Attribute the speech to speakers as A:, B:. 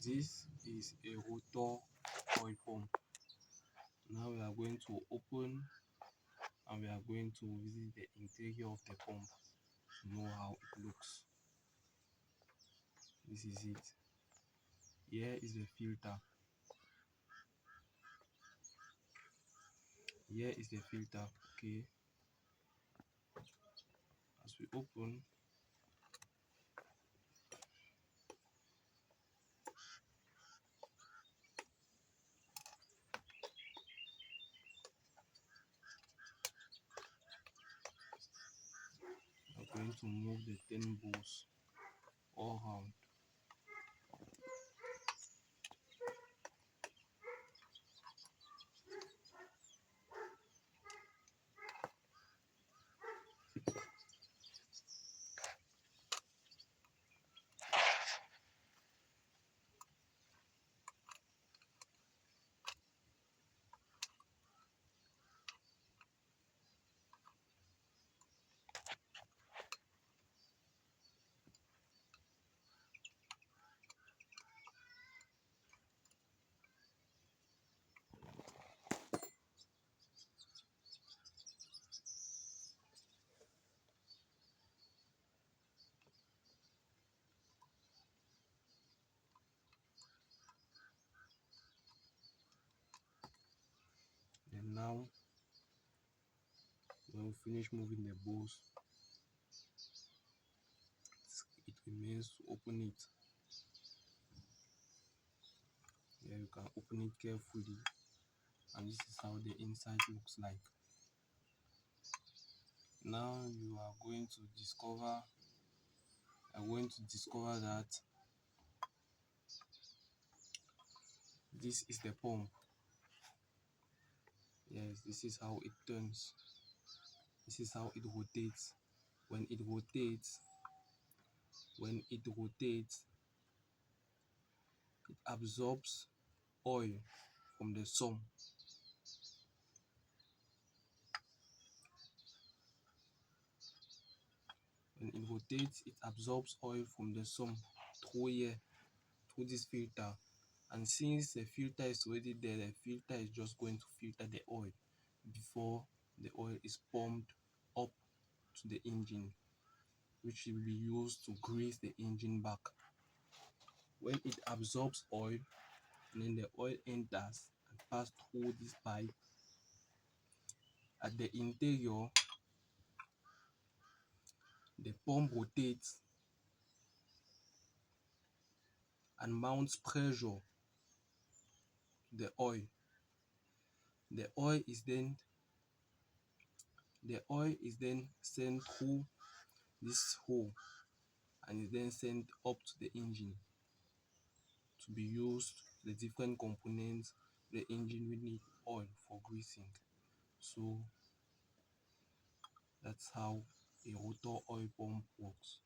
A: This is a rotor oil pump. Now we are going to open and we are going to visit the interior of the pump to know how it looks. This is it. Here is the filter. Here is the filter. Okay. As we open, we are going to move the 10 balls all around. And now, when we finish moving the balls, it remains to open it. Here you can open it carefully, and this is how the inside looks like. Now you are going to discover that this is the pump. Yes, this is how it turns. This is how it rotates. When it rotates, it absorbs oil from the sun. When it rotates, it absorbs oil from the sun through this filter. And since the filter is already there, the filter is just going to filter the oil before the oil is pumped up to the engine, which will be used to grease the engine back. When it absorbs oil, and then the oil enters and passes through this pipe, at the interior, the pump rotates and mounts pressure to the oil. The oil is then sent through this hole and is then sent up to the engine to be used. The different components the engine will need oil for greasing. So that's how a rotor oil pump works.